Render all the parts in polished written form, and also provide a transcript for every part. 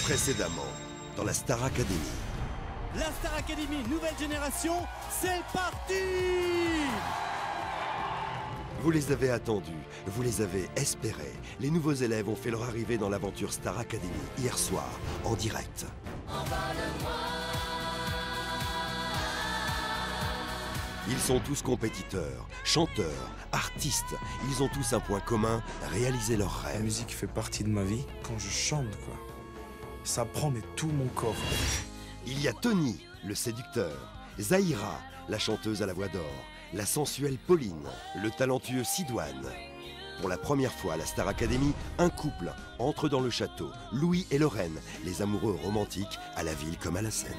Précédemment, dans la Star Academy. La Star Academy nouvelle génération, c'est parti! Vous les avez attendus, vous les avez espérés. Les nouveaux élèves ont fait leur arrivée dans l'aventure Star Academy hier soir, en direct. Ils sont tous compétiteurs, chanteurs, artistes. Ils ont tous un point commun, réaliser leurs La rêves. musique fait partie de ma vie. Quand je chante, quoi, ça prend mais tout mon corps. Il y a Tony, le séducteur, Zahira, la chanteuse à la voix d'or, la sensuelle Pauline, le talentueux Sidoine. Pour la première fois à la Star Academy, un couple entre dans le château, Louis et Lorraine, les amoureux romantiques à la ville comme à la scène.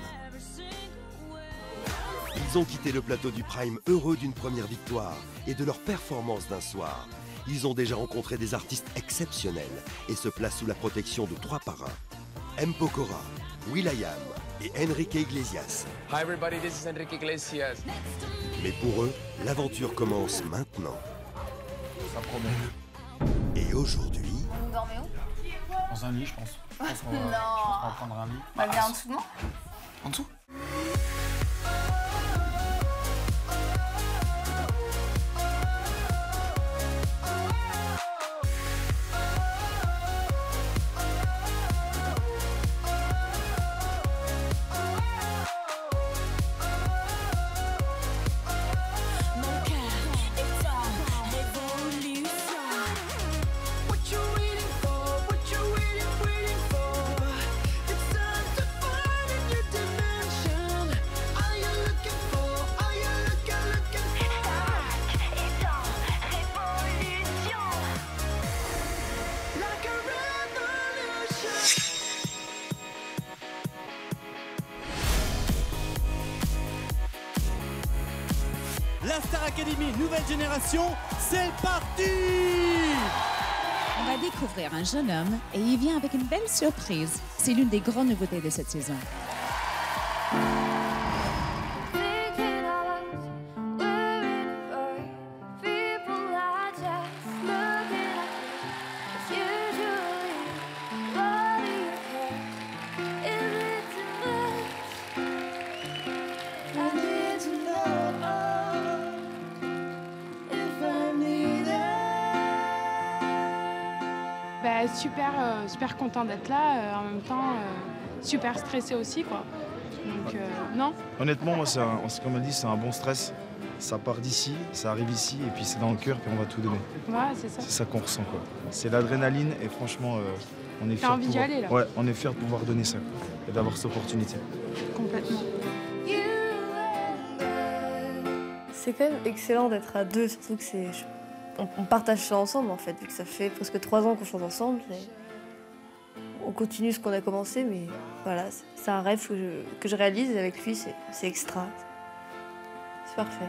Ils ont quitté le plateau du Prime heureux d'une première victoire et de leur performance d'un soir. Ils ont déjà rencontré des artistes exceptionnels et se placent sous la protection de 3 parrains. M. Pokora, will.i.am et Enrique Iglesias. Hi everybody, this is Enrique Iglesias. Mais pour eux, l'aventure commence maintenant. Ça promet. Et aujourd'hui, Vous dormez où? Dans un lit, je pense. Je pense qu'on va, Non. je pense qu'on va prendre un lit. On va venir en dessous de moi? En dessous? La Star Academy nouvelle génération, c'est parti! On va découvrir un jeune homme et il vient avec une belle surprise. C'est l'une des grandes nouveautés de cette saison. Super content d'être là, en même temps super stressé aussi, quoi. Donc non. Honnêtement, moi, comme elle dit, c'est un bon stress. Ça part d'ici, ça arrive ici, et puis c'est dans le cœur, puis on va tout donner. Ouais, c'est ça. C'est ça qu'on ressent, quoi. C'est l'adrénaline, et franchement, on est fiers. T'as envie d'y aller, là? Ouais, on est fiers de pouvoir donner ça, quoi, et d'avoir cette opportunité. Complètement. C'est quand même excellent d'être à deux, surtout que on partage ça ensemble, en fait, vu que ça fait presque 3 ans qu'on chante ensemble. On continue ce qu'on a commencé, mais voilà, c'est un rêve que je réalise, et avec lui, c'est extra. C'est parfait.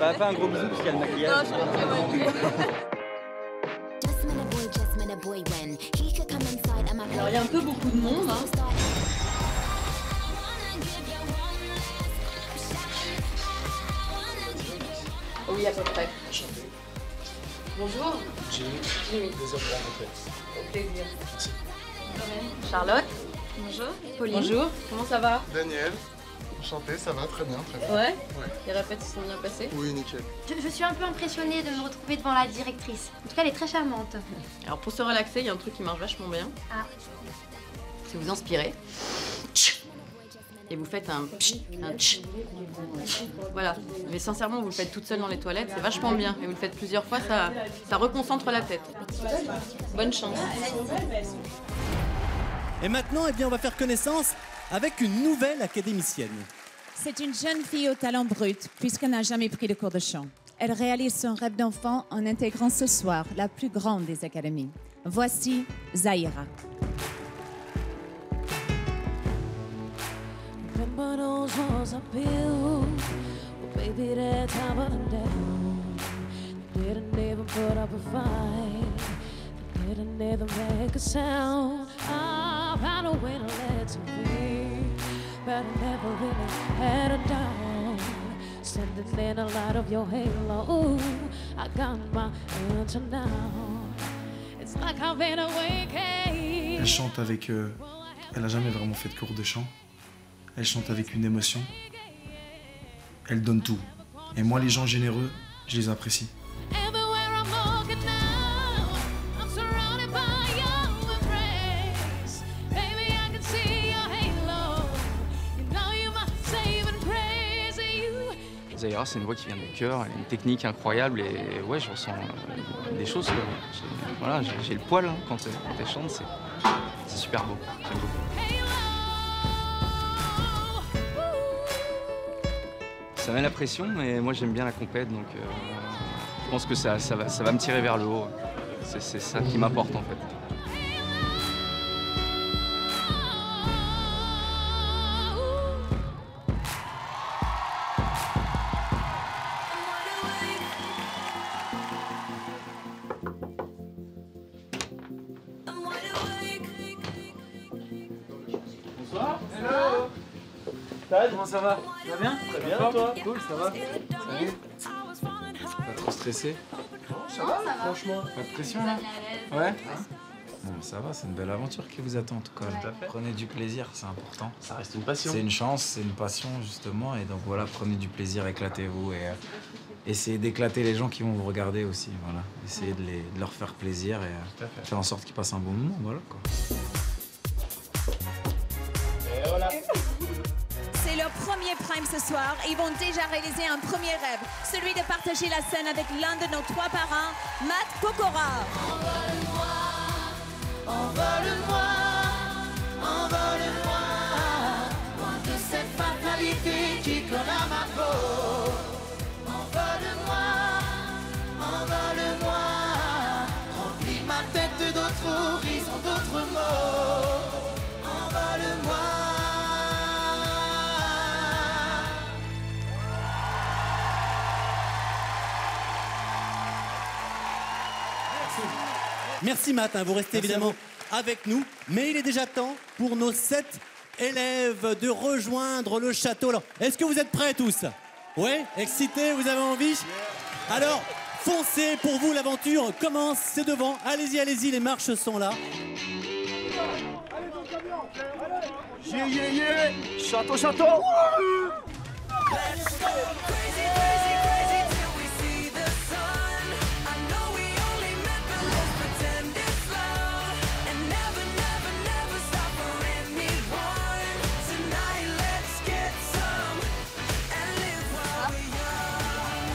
Bah, pas un gros bisou parce qu'il y a le maquillage. Alors il y a un peu beaucoup de monde. Oui, à peu près. Bonjour. Jimmy. Jimmy. Plaisir de vous rencontrer. Au plaisir. Merci. Charlotte. Bonjour. Pauline. Bonjour. Comment ça va? Daniel. Enchanté, ça va très bien, très bien. Ouais. Les répètes se sont bien passées? Oui, nickel. Je suis un peu impressionnée de me retrouver devant la directrice. En tout cas, elle est très charmante. Alors pour se relaxer, il y a un truc qui marche vachement bien. Ah. Si vous inspirez, et vous faites un tch. Voilà. Mais sincèrement, vous le faites toute seule dans les toilettes, c'est vachement bien. Et vous le faites plusieurs fois, ça reconcentre la tête. Bonne chance. Et maintenant, eh bien, on va faire connaissance avec une nouvelle académicienne. C'est une jeune fille au talent brut, puisqu'elle n'a jamais pris de cours de chant. Elle réalise son rêve d'enfant en intégrant ce soir la plus grande des académies. Voici Zahira. Remember those walls I built? Well, baby, that time I down. Didn't even put up a fight. Didn't even make a sound. I found a way to let you in. but I never really had a doubt. Sending in a light of your halo. Ooh, I got my answer now. It's like I've been awakened. Elle chante avec... elle a jamais vraiment fait de cours de chant. Elle chante avec une émotion. Elle donne tout. Et moi, les gens généreux, je les apprécie. Everywhere I'm walking now, I'm surrounded by your embrace. Baby, I can see your halo. You know you're my saving grace. You. Zahira, c'est une voix qui vient du cœur, elle a une technique incroyable et ouais, je ressens des choses. Voilà, j'ai le poil hein, quand elle chante, c'est super beau. J'aime beaucoup. Ça met la pression, mais moi j'aime bien la compète, donc je pense que ça va me tirer vers le haut. C'est ça qui m'apporte en fait. Bonsoir. Hello. Comment ça va? Ça va bien? Très bien, toi? Cool, ça va? Salut. Pas trop stressé? Ça va, franchement. Pas de pression là? Ouais? Non, mais ça va, c'est une belle aventure qui vous attend en tout cas. Prenez du plaisir, c'est important. Ça reste une passion. C'est une chance, c'est une passion justement. Et donc voilà, prenez du plaisir, éclatez-vous et essayez d'éclater les gens qui vont vous regarder aussi. Voilà. Essayez de leur faire plaisir et faire en sorte qu'ils passent un bon moment. Voilà quoi. Et voilà. C'est leur premier prime ce soir et ils vont déjà réaliser un premier rêve, celui de partager la scène avec l'un de nos trois parrains, Matt Pokora. Envole-moi, envole-moi, loin de cette fatalité qui colle à ma peau. Envole-moi, envole-moi, remplis ma tête d'autres horizons, d'autres mots. Envole-moi. Merci Matt, vous restez évidemment avec nous, mais il est déjà temps pour nos 7 élèves de rejoindre le château. Alors, est-ce que vous êtes prêts tous? Ouais, excités, vous avez envie? Alors, foncez, pour vous l'aventure commence, c'est devant, allez-y, allez-y, les marches sont là. Yeah, yeah, yeah. Château, château. Let's go crazy, crazy, crazy till we see the sun. I know we only met, but let's pretend it's love. And never, never, never stop for anyone. Tonight, let's get some and live while we're young.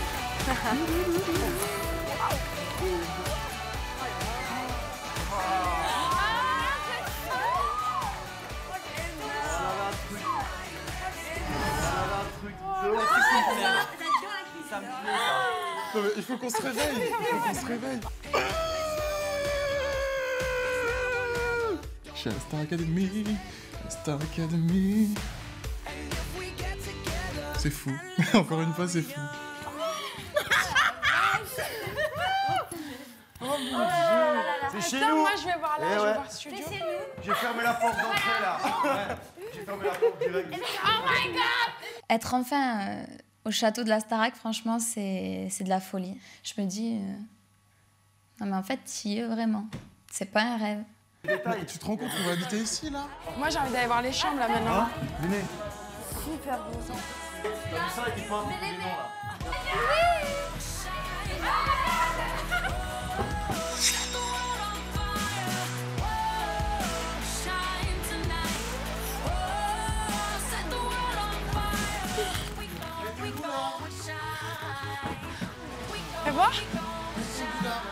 Non, mais il faut qu'on se réveille. Il faut qu'on se réveille. Je suis à la Star Academy. Star Academy. C'est fou. Encore une fois, c'est fou. Oh mon Dieu. C'est chez nous. Moi, je vais voir là, je vais voir studio. J'ai fermé la porte d'entrée là. Ouais. J'ai fermé la porte direct. Oh my god! Être enfin au château de la Starac, franchement, c'est de la folie. Je me dis, non mais en fait, tu y es vraiment. C'est pas un rêve. Détail, tu te rends compte qu'on va habiter ici là? Moi, j'ai envie d'aller voir les chambres là maintenant. Venez. Super beau. T'as vu ça, il faut les noms là. Fais voir.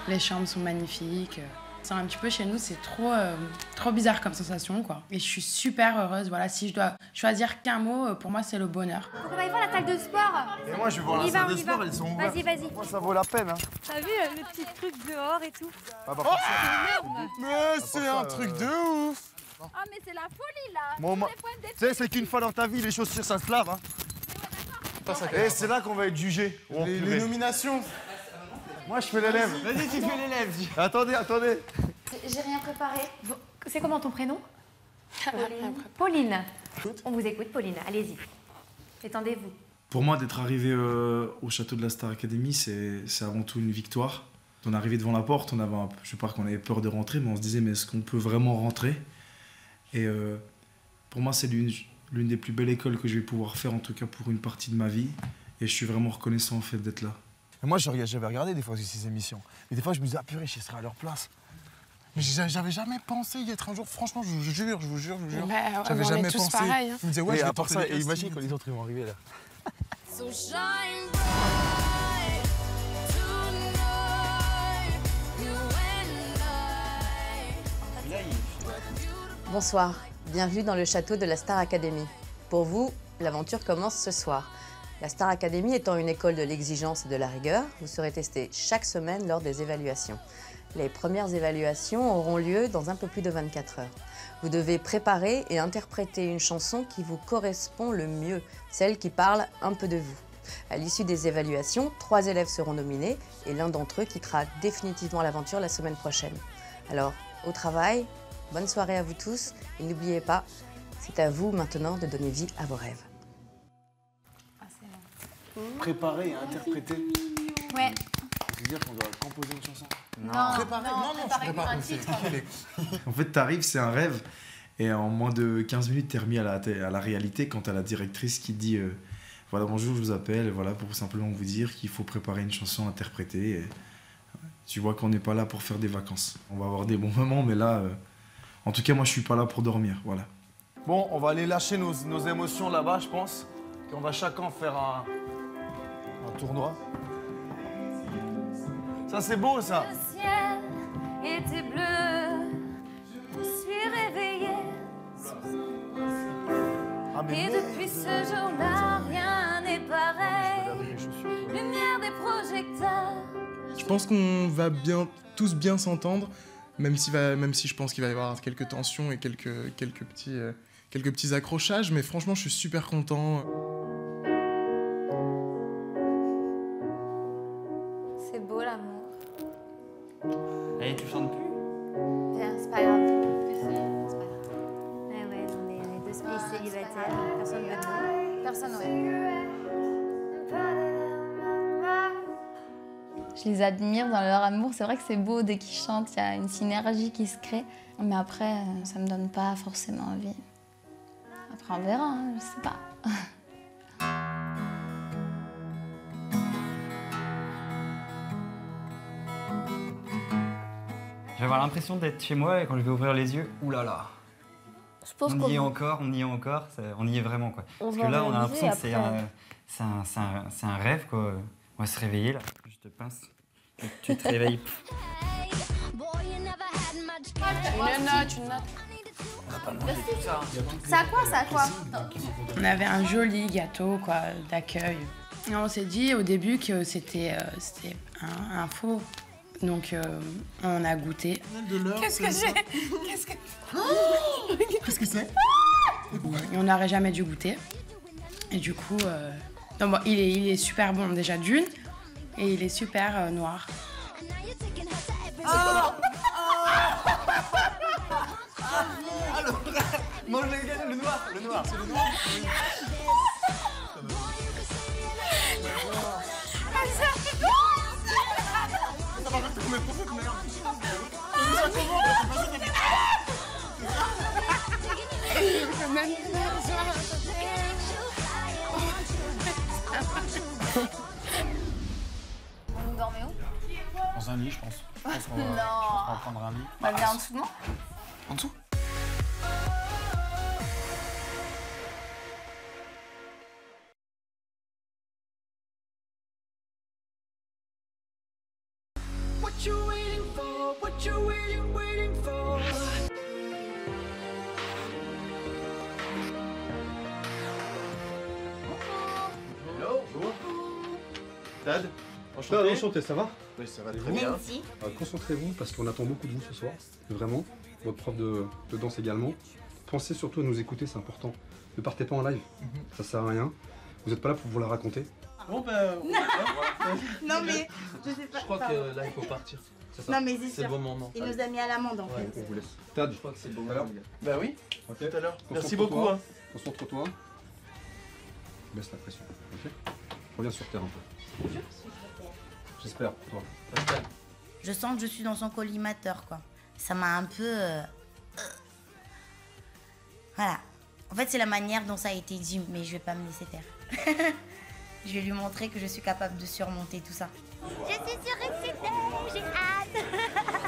Les chambres sont magnifiques. C'est un petit peu chez nous, c'est trop bizarre comme sensation, quoi. Et je suis super heureuse. Voilà, si je dois choisir qu'un mot, pour moi, c'est le bonheur. On va y voir la salle de sport. Et moi, je vais voir la salle de sport, elles sont ouvertes. Vas-y, vas-y. Moi, ça vaut la peine. Hein. T'as vu le petit truc dehors et tout? Ah, bah, c'est énorme. Mais c'est un truc de ouf. Ah, mais c'est la folie là. Bon, tu sais, c'est qu'une fois dans ta vie, les chaussures, ça se lave. Hein. Et c'est là qu'on va être jugé. Les nominations. Moi, je fais l'élève. Vas-y, tu fais l'élève. Attendez, attendez. J'ai rien préparé. C'est comment ton prénom? Pauline. On vous écoute, Pauline, allez-y. Étendez-vous. Pour moi, d'être arrivé au château de la Star Academy, c'est avant tout une victoire. On est arrivé devant la porte, on avait je sais pas qu'on avait peur de rentrer, mais on se disait mais est-ce qu'on peut vraiment rentrer? Et pour moi, c'est l'une des plus belles écoles que je vais pouvoir faire, en tout cas pour une partie de ma vie. Et je suis vraiment reconnaissant en fait d'être là. Et moi, j'avais regardé des fois aussi ces émissions. Mais des fois, je me disais, ah purée, je serais à leur place. Mais j'avais jamais pensé y être un jour. Franchement, je vous jure. Bah, j'avais on jamais est tous pensé. pareils, hein. Je me disais, ouais, je vais porter ça. Et imagine quand les autres ils vont arriver là. So shine bright tonight, you and I. Bonsoir, bienvenue dans le château de la Star Academy. Pour vous, l'aventure commence ce soir. La Star Academy étant une école de l'exigence et de la rigueur, vous serez testé chaque semaine lors des évaluations. Les premières évaluations auront lieu dans un peu plus de 24 heures. Vous devez préparer et interpréter une chanson qui vous correspond le mieux, celle qui parle un peu de vous. À l'issue des évaluations, 3 élèves seront nominés et l'un d'entre eux quittera définitivement l'aventure la semaine prochaine. Alors, au travail, bonne soirée à vous tous et n'oubliez pas, c'est à vous maintenant de donner vie à vos rêves. Préparer et interpréter. Ouais. C'est-à-dire qu'on doit composer une chanson. Non, Préparer. Non, je prépare. En fait, t'arrives, c'est un rêve. Et en moins de 15 minutes, t'es remis à la réalité quand t'as la directrice qui dit voilà, bonjour, je vous appelle, voilà, pour simplement vous dire qu'il faut préparer une chanson interprétée. Et, tu vois qu'on n'est pas là pour faire des vacances. On va avoir des bons moments, mais là, en tout cas, moi, je suis pas là pour dormir, voilà. Bon, on va aller lâcher nos émotions là-bas, je pense. Et on va chacun faire un tournoi. Ça, c'est beau, ça. Le ciel était bleu, je suis réveillée. Ah, mais Et non. depuis ce jour-là, rien n'est pareil. Lumière des projecteurs. Je pense qu'on va tous bien s'entendre, même si je pense qu'il va y avoir quelques tensions et quelques petits accrochages, mais franchement, je suis super content. C'est beau l'amour. Allez, tu chantes plus? Viens, c'est pas grave. C'est pas grave. Ouais, on est deux célibataires. Personne veut de nous. Personne, ouais. Je les admire dans leur amour. C'est vrai que c'est beau dès qu'ils chantent, il y a une synergie qui se crée. Mais après, ça me donne pas forcément envie. Après, on verra, hein, je sais pas. Je vais avoir l'impression d'être chez moi et quand je vais ouvrir les yeux, oulala. Je pense On y est encore, on y est vraiment quoi. Parce que là, on a l'impression que c'est un rêve quoi. On va se réveiller là. Je te pince. Tu te réveilles. Une note. On n'a pas demandé tout ça. Ça à quoi On avait un joli gâteau quoi, d'accueil. Et on s'est dit au début que c'était un faux. Donc on a goûté. Qu'est-ce que c'est? Qu'est-ce que c'est? Et on n'aurait jamais dû goûter. Et du coup, non, bon, il est super bon déjà d'une. Et il est super noir. Mange le noir, c'est le noir. Vous dormez où? Dans un lit, je pense. Je pense qu'on va prendre un lit. Bah, viens en dessous de moi. En dessous? What you waiting for? What you waiting for? Dad, Enchanté, ça va? Oui, ça va très bien. Nancy. Concentrez-vous parce qu'on attend beaucoup de vous ce soir, vraiment. Votre prof de danse également. Pensez surtout à nous écouter, c'est important. Ne partez pas en live, ça sert à rien. Vous n'êtes pas là pour vous la raconter. Bon, ben. Non, mais je sais pas. Je crois que là, il faut partir. ça. Non, mais C'est le bon moment. Il nous a mis à l'amende en Ouais, fait. on vous laisse. Tad, je crois que c'est le bon moment. Bah oui. Ok. Tout à l'heure. Merci Concentre-toi. beaucoup. Hein. Concentre-toi. Baisse la pression. Ok. Reviens sur terre un peu. J'espère pour toi. Je sens que je suis dans son collimateur, quoi. Ça m'a un peu... Voilà. En fait, c'est la manière dont ça a été dit, mais je vais pas me laisser faire. Je vais lui montrer que je suis capable de surmonter tout ça. Je suis surexcitée, j'ai hâte.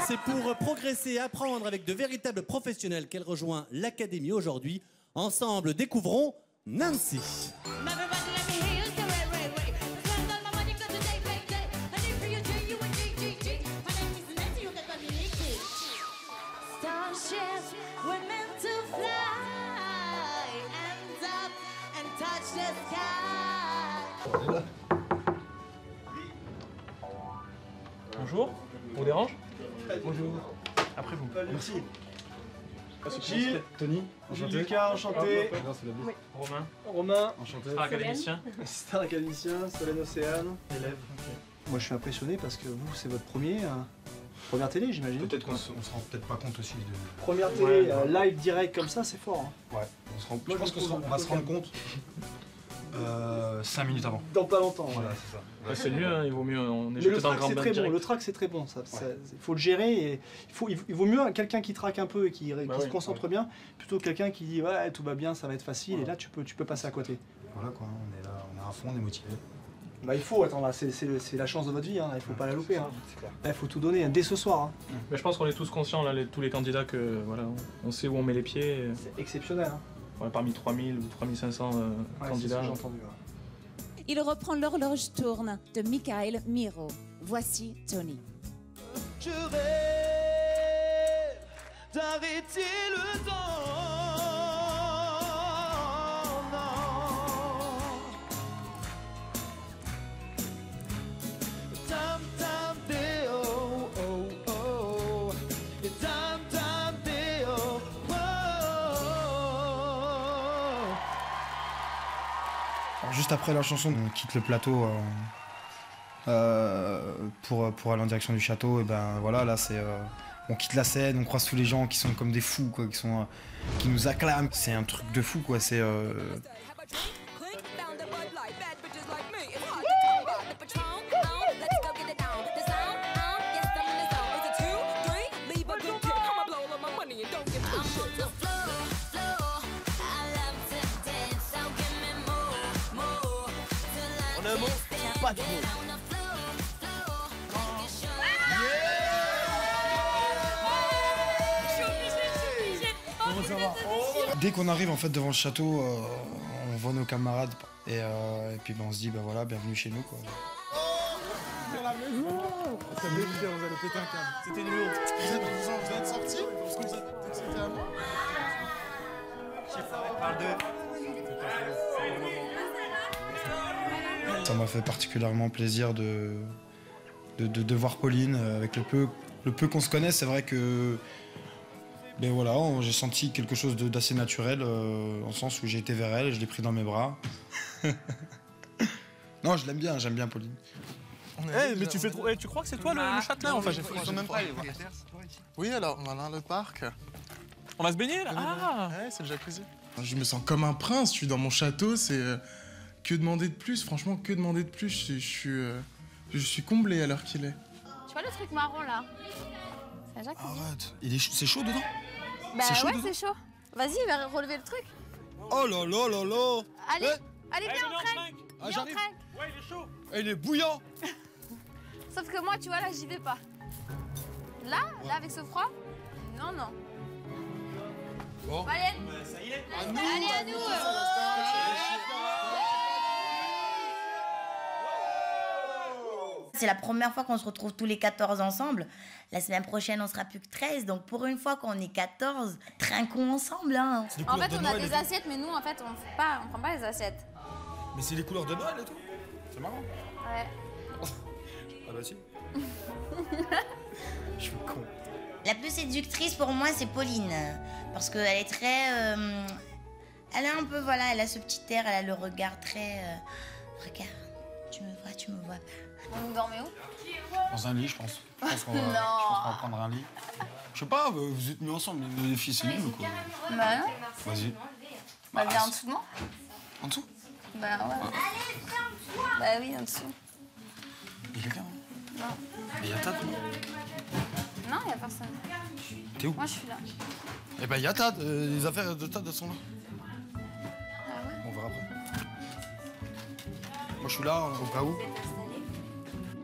C'est pour progresser et apprendre avec de véritables professionnels qu'elle rejoint l'académie aujourd'hui. Ensemble, découvrons Nancy. Starships were meant to fly and up and touch the sky. Bonjour. On vous dérange? Bonjour. Après vous. Merci. Gilles, Tony, enchanté. Lucas, enchanté. Oui. Romain. Romain, Enchanté. Star académicien. Star académicien, Solène Océane, élève. Moi je suis impressionné parce que vous c'est votre première télé j'imagine. Peut-être qu'on se rend peut-être pas compte aussi de... Première télé live direct comme ça c'est fort. Hein. Ouais, je pense qu'on va se rendre compte 5 minutes avant. Dans pas longtemps. Voilà, c'est ça. Ouais, c'est mieux, hein, il vaut mieux, on est Mais jeté le dans le track grand c'est bain très bon, direct. le track c'est très bon, il faut le gérer et il vaut mieux quelqu'un qui traque un peu et qui se concentre bien plutôt que quelqu'un qui dit ouais tout va bien, ça va être facile et là tu peux passer à côté. Voilà quoi, on est là, on est à fond, on est motivé. Bah il faut, attends là, c'est la chance de votre vie, hein, il faut pas la louper. Hein. Là, il faut tout donner, hein, dès ce soir. Hein. Mais je pense qu'on est tous conscients, là, tous les candidats, que voilà, on sait où on met les pieds. C'est exceptionnel. Hein. Ouais, parmi 3000 ou 3500 candidats. C'est ce que j'ai entendu. Il reprend l'horloge tourne de Michael Miro. Voici Tony. Je rêve d'arrêter le temps. Tam tam deo, oh oh, et tam tam deo, oh. Alors, juste après la chanson, on quitte le plateau pour aller en direction du château. Et ben voilà, là c'est on quitte la scène, on croise tous les gens qui sont comme des fous, quoi, qui nous acclament. C'est un truc de fou, quoi. C'est En un mot, pas de mots. dès qu'on arrive en fait devant le château, on voit nos camarades et puis ben, on se dit bah voilà, bienvenue chez nous, quoi. Dans la maison. Ça me déchire, vous allez péter un câble. C'était nul. Vous êtes sortis parce que vous êtes c'était à moi. Parle Ça m'a fait particulièrement plaisir de voir Pauline avec le peu qu'on se connaît. C'est vrai que ben voilà, j'ai senti quelque chose d'assez naturel, en le sens où j'ai été vers elle et je l'ai pris dans mes bras. Non, je l'aime bien, j'aime bien Pauline. Mais tu fais trop. Tu crois que c'est toi le châtelain? Enfin, j'ai Ils sont même pas allés voir. Oui, alors, voilà le parc. On va se baigner là? Ah ouais, c'est le jacuzzi. Je me sens comme un prince, je suis dans mon château, c'est. Que demander de plus? Franchement, que demander de plus? Je suis comblé à l'heure qu'il est. Tu vois le truc marron là? C'est un jacuzzi. Arrête, c'est chaud dedans? Bah c'est chaud ouais, dedans c'est chaud. Vas-y, va relever le truc. Oh là là là là! Allez, allez, viens, on trinque. Ah, Viens, on j'arrive. trinque. Ouais, il est chaud. Il est bouillant! Sauf que moi, tu vois, là, j'y vais pas. Là, avec ce froid? Non, non. Bon. Allez. Ça y est. Allez, à nous. C'est la première fois qu'on se retrouve tous les 14 ensemble. La semaine prochaine, on sera plus que 13. Donc pour une fois qu'on est 14, trinquons ensemble. Hein. En fait, on a des assiettes, mais nous, en fait, on prend pas les assiettes. Mais c'est les couleurs de Noël et tout. C'est marrant. Ouais. Ah bah si. Je suis con. La plus séductrice pour moi, c'est Pauline. Parce qu'elle est très... elle a un peu, voilà, elle a ce petit air, elle a le regard très... regarde. Tu me vois. Vous dormez où? Dans un lit, je pense. Je pense qu'on va, Non. prendre un lit. Je sais pas, vous êtes mis ensemble, les filles, c'est nul ou quoi? Bah non. Vas-y. Bah viens en dessous de moi. En dessous? Bah ouais. Bah oui, en dessous. Il y a quelqu'un? Non. Il y a Tad, non? Non, y a personne. T'es où? Moi, je suis là. Eh ben, il y a Tad, les affaires de Tad, elles sont là. Ah ouais? On verra après. Moi, je suis là, au cas où.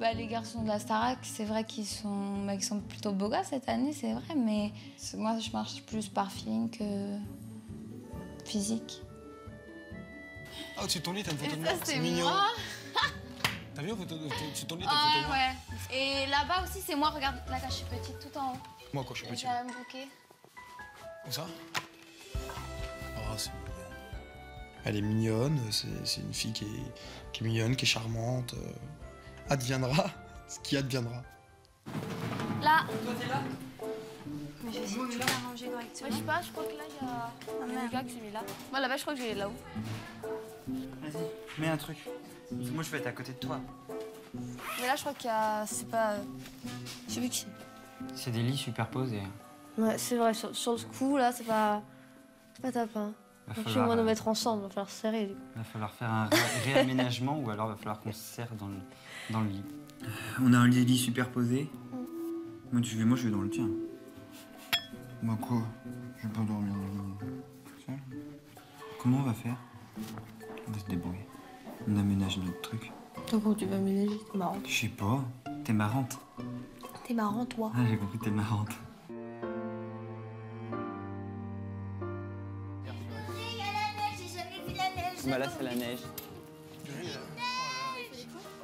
Bah, les garçons de la Starac, c'est vrai qu'ils sont plutôt beaux gars cette année, c'est vrai, mais moi, je marche plus par feeling que physique. Ah, au-dessus de ton lit, t'as une photo de Et moi. ça, c'est mignon. moi. T'as vu, au-dessus de ton lit, t'as une photo de moi. Ouais. Et là-bas aussi, c'est moi, regarde, là, quand je suis petite, tout en haut. Moi, quand je suis petit. J'ai un bouquet. Où ça? Oh, c'est mignon. Elle est mignonne, c'est une fille qui est mignonne, qui est charmante. Adviendra ce qui adviendra. Là. Toi, t'es là? Mais je vais essayer de tout arranger correctement. Ouais, je sais pas, je crois que là, il y a un gars qui s'est mis là. Moi, là-bas, je crois que j'ai là-haut. Vas-y, mets un truc. Moi, je vais être à côté de toi. Mais là, je crois qu'il y a... C'est pas... Je sais plus qui c'est. C'est des lits superposés. Ouais, c'est vrai, sur le coup, là, c'est pas top, hein. Va Donc, falloir, on va nous mettre ensemble, va falloir se serrer, du coup. Va falloir faire un réaménagement ou alors va falloir qu'on se serre dans le lit. On a un lit superposé. Moi, je vais dans le tien. Bah quoi? Je vais pas dormir dans le lit. Seul. Comment on va faire? On va se débrouiller. On aménage notre truc. Comment tu vas aménager? T'es marrante. Je sais pas. T'es marrante. T'es marrant, toi. Ah, j'ai compris, t'es marrante. Bah là, c'est la neige.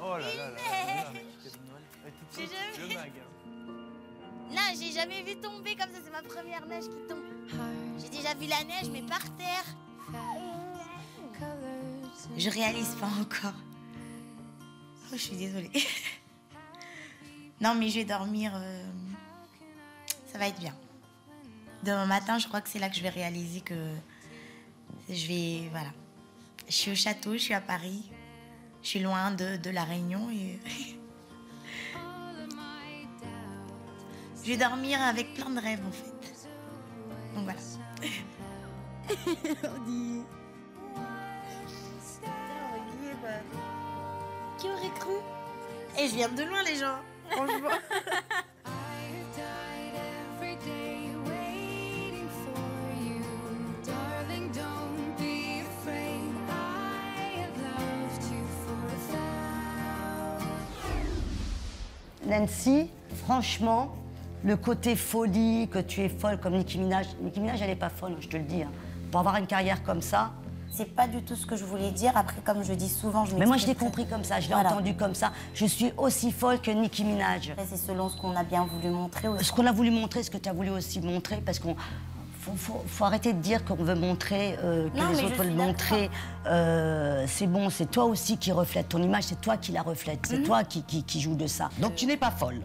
Oh là là là. J'ai jamais... Non, j'ai jamais vu tomber comme ça, c'est ma première neige qui tombe. J'ai déjà vu la neige, mais par terre. Je réalise pas encore. Oh, je suis désolée. Non, mais je vais dormir. Ça va être bien. Demain matin, je crois que c'est là que je vais réaliser que je vais... Voilà. Je suis au château, je suis à Paris. Je suis loin de La Réunion et... Je vais dormir avec plein de rêves, en fait. Donc voilà. On dit... Qui aurait cru? Et je viens de loin, les gens. Franchement. Nancy, franchement, le côté folie, que tu es folle comme Nicki Minaj. Nicki Minaj, elle n'est pas folle, je te le dis. Hein. Pour avoir une carrière comme ça. C'est pas du tout ce que je voulais dire. Après, comme je dis souvent, je Mais moi, je l'ai m'exprime compris comme ça, je l'ai Voilà. entendu comme ça. Je suis aussi folle que Nicki Minaj. Après, c'est selon ce qu'on a bien voulu montrer aussi. Ce qu'on a voulu montrer, ce que tu as voulu aussi montrer, parce qu'on faut arrêter de dire qu'on veut montrer, que Non, les mais je autres veulent suis montrer. C'est bon, c'est toi aussi qui reflète ton image, c'est toi qui la reflète, c'est toi qui joue de ça. Donc tu n'es pas folle.